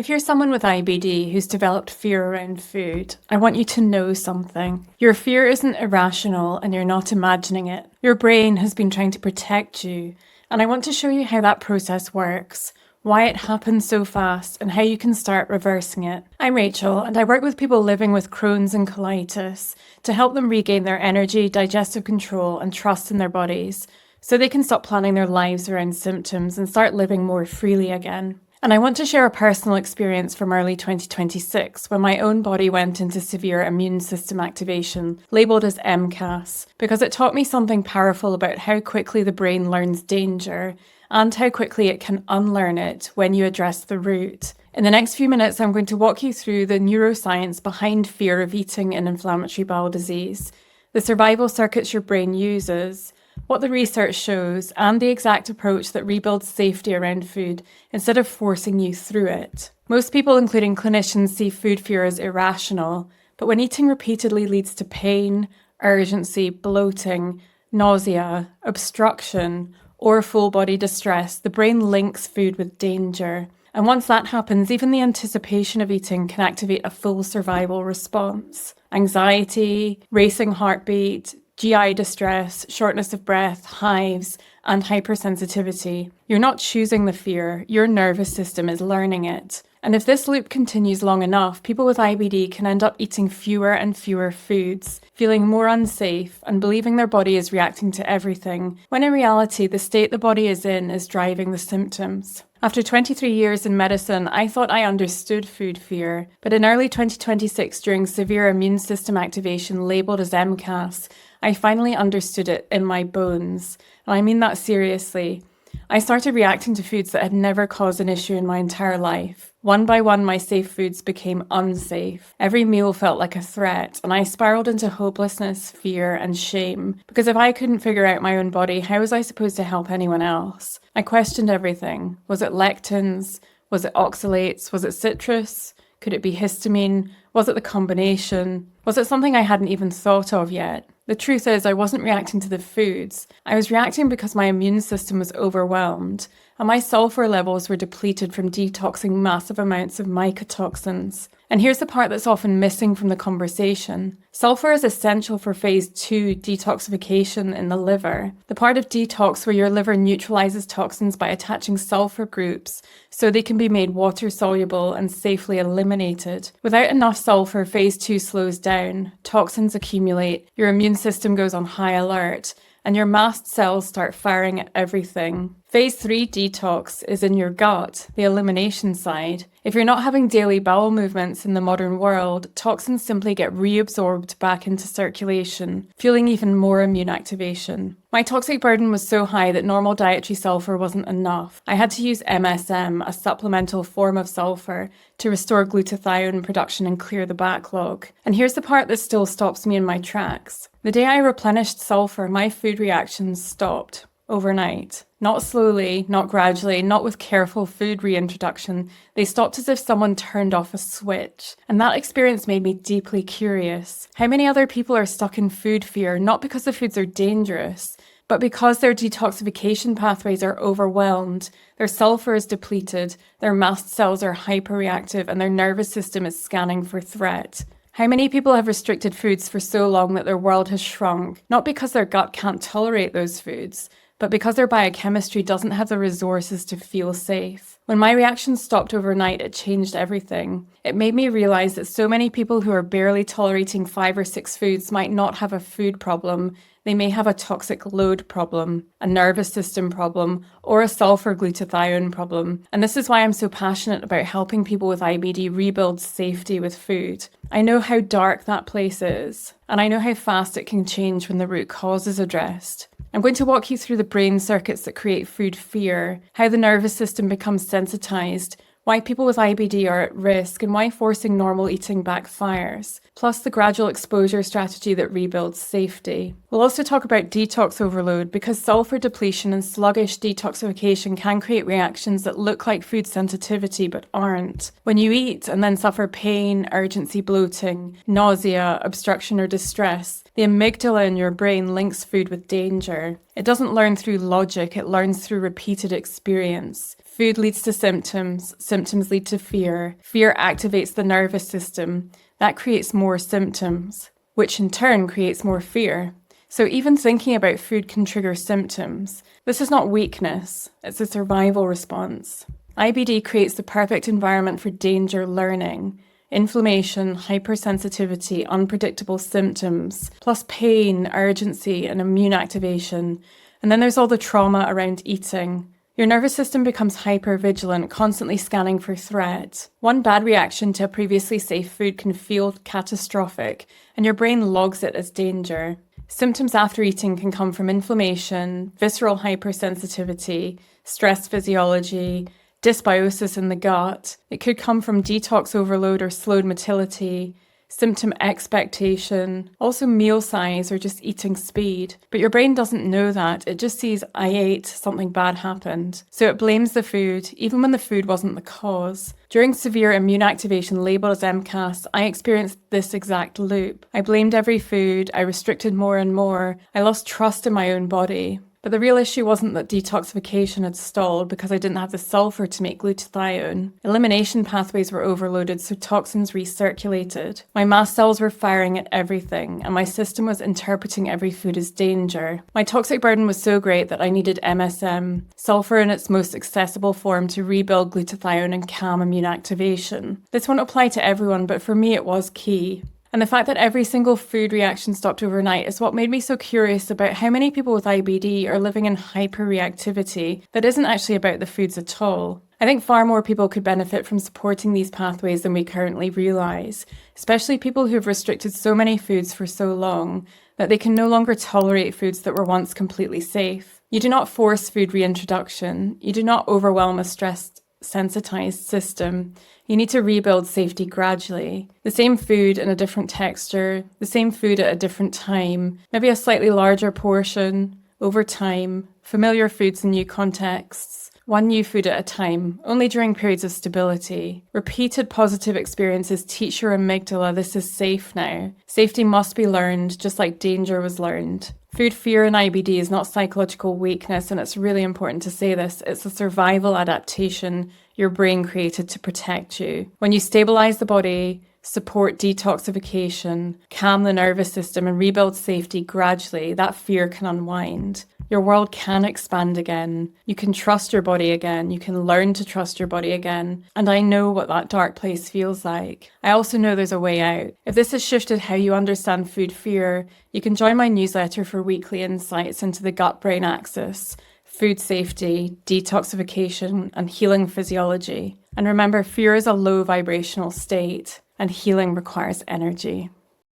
If you're someone with IBD who's developed fear around food, I want you to know something. Your fear isn't irrational and you're not imagining it. Your brain has been trying to protect you, and I want to show you how that process works, why it happens so fast, and how you can start reversing it. I'm Rachel, and I work with people living with Crohn's and colitis to help them regain their energy, digestive control, and trust in their bodies so they can stop planning their lives around symptoms and start living more freely again. And I want to share a personal experience from early 2026 when my own body went into severe immune system activation, labelled as MCAS, because it taught me something powerful about how quickly the brain learns danger and how quickly it can unlearn it when you address the root. In the next few minutes, I'm going to walk you through the neuroscience behind fear of eating in inflammatory bowel disease, the survival circuits your brain uses, what the research shows, and the exact approach that rebuilds safety around food instead of forcing you through it. Most people, including clinicians, see food fear as irrational, but when eating repeatedly leads to pain, urgency, bloating, nausea, obstruction, or full body distress, the brain links food with danger. And once that happens, even the anticipation of eating can activate a full survival response. Anxiety, racing heartbeat, GI distress, shortness of breath, hives, and hypersensitivity. You're not choosing the fear, your nervous system is learning it. And if this loop continues long enough, people with IBD can end up eating fewer and fewer foods, feeling more unsafe, and believing their body is reacting to everything, when in reality, the state the body is in is driving the symptoms. After 23 years in medicine, I thought I understood food fear, but in early 2026, during severe immune system activation labelled as MCAS, I finally understood it in my bones, and I mean that seriously. I started reacting to foods that had never caused an issue in my entire life. One by one, my safe foods became unsafe. Every meal felt like a threat, and I spiraled into hopelessness, fear, and shame. Because if I couldn't figure out my own body, how was I supposed to help anyone else? I questioned everything. Was it lectins? Was it oxalates? Was it citrus? Could it be histamine? Was it the combination? Was it something I hadn't even thought of yet? The truth is, I wasn't reacting to the foods. I was reacting because my immune system was overwhelmed, and my sulfur levels were depleted from detoxing massive amounts of mycotoxins. And here's the part that's often missing from the conversation. Sulfur is essential for phase 2 detoxification in the liver, the part of detox where your liver neutralizes toxins by attaching sulfur groups so they can be made water-soluble and safely eliminated. Without enough sulfur, phase 2 slows down, toxins accumulate, your immune system goes on high alert, and your mast cells start firing at everything. Phase 3 detox is in your gut, the elimination side. If you're not having daily bowel movements in the modern world, toxins simply get reabsorbed back into circulation, fueling even more immune activation. My toxic burden was so high that normal dietary sulfur wasn't enough. I had to use MSM, a supplemental form of sulfur, to restore glutathione production and clear the backlog. And here's the part that still stops me in my tracks. The day I replenished sulfur, my food reactions stopped. Overnight. Not slowly, not gradually, not with careful food reintroduction. They stopped as if someone turned off a switch. And that experience made me deeply curious. How many other people are stuck in food fear, not because the foods are dangerous, but because their detoxification pathways are overwhelmed, their sulfur is depleted, their mast cells are hyperreactive, and their nervous system is scanning for threat. How many people have restricted foods for so long that their world has shrunk, not because their gut can't tolerate those foods, but because their biochemistry doesn't have the resources to feel safe. When my reactions stopped overnight, it changed everything. It made me realize that so many people who are barely tolerating 5 or 6 foods might not have a food problem. They may have a toxic load problem, a nervous system problem, or a sulfur glutathione problem. And this is why I'm so passionate about helping people with IBD rebuild safety with food. I know how dark that place is, and I know how fast it can change when the root cause is addressed. I'm going to walk you through the brain circuits that create food fear, how the nervous system becomes sensitized, why people with IBD are at risk, and why forcing normal eating backfires, plus the gradual exposure strategy that rebuilds safety. We'll also talk about detox overload, because sulfur depletion and sluggish detoxification can create reactions that look like food sensitivity but aren't. When you eat and then suffer pain, urgency, bloating, nausea, obstruction, or distress, the amygdala in your brain links food with danger. It doesn't learn through logic, it learns through repeated experience. Food leads to symptoms. Symptoms lead to fear. Fear activates the nervous system. That creates more symptoms, which in turn creates more fear. So even thinking about food can trigger symptoms. This is not weakness, it's a survival response. IBD creates the perfect environment for danger learning. Inflammation, hypersensitivity, unpredictable symptoms, plus pain, urgency, and immune activation. And then there's all the trauma around eating. Your nervous system becomes hyper-vigilant, constantly scanning for threat. One bad reaction to a previously safe food can feel catastrophic, and your brain logs it as danger. Symptoms after eating can come from inflammation, visceral hypersensitivity, stress physiology, dysbiosis in the gut. It could come from detox overload or slowed motility, symptom expectation, also meal size or just eating speed. But your brain doesn't know that. It just sees, I ate, something bad happened. So it blames the food, even when the food wasn't the cause. During severe immune activation labeled as MCAS, I experienced this exact loop. I blamed every food, I restricted more and more, I lost trust in my own body. But the real issue wasn't that detoxification had stalled because I didn't have the sulfur to make glutathione. Elimination pathways were overloaded, so toxins recirculated. My mast cells were firing at everything, and my system was interpreting every food as danger. My toxic burden was so great that I needed MSM, sulfur in its most accessible form, to rebuild glutathione and calm immune activation. This won't apply to everyone, but for me it was key. And the fact that every single food reaction stopped overnight is what made me so curious about how many people with IBD are living in hyperreactivity that isn't actually about the foods at all. I think far more people could benefit from supporting these pathways than we currently realise, especially people who've restricted so many foods for so long that they can no longer tolerate foods that were once completely safe. You do not force food reintroduction. You do not overwhelm a stressed, sensitized system. You need to rebuild safety gradually. The same food in a different texture, the same food at a different time, maybe a slightly larger portion, over time, familiar foods in new contexts, one new food at a time, only during periods of stability. Repeated positive experiences teach your amygdala this is safe now. Safety must be learned, just like danger was learned. Food fear in IBD is not psychological weakness, and it's really important to say this. It's a survival adaptation your brain created to protect you. When you stabilize the body, support detoxification, calm the nervous system, and rebuild safety gradually, that fear can unwind. Your world can expand again. You can trust your body again. You can learn to trust your body again. And I know what that dark place feels like. I also know there's a way out. If this has shifted how you understand food fear, you can join my newsletter for weekly insights into the gut-brain axis, food safety, detoxification, and healing physiology. And remember, fear is a low vibrational state, and healing requires energy.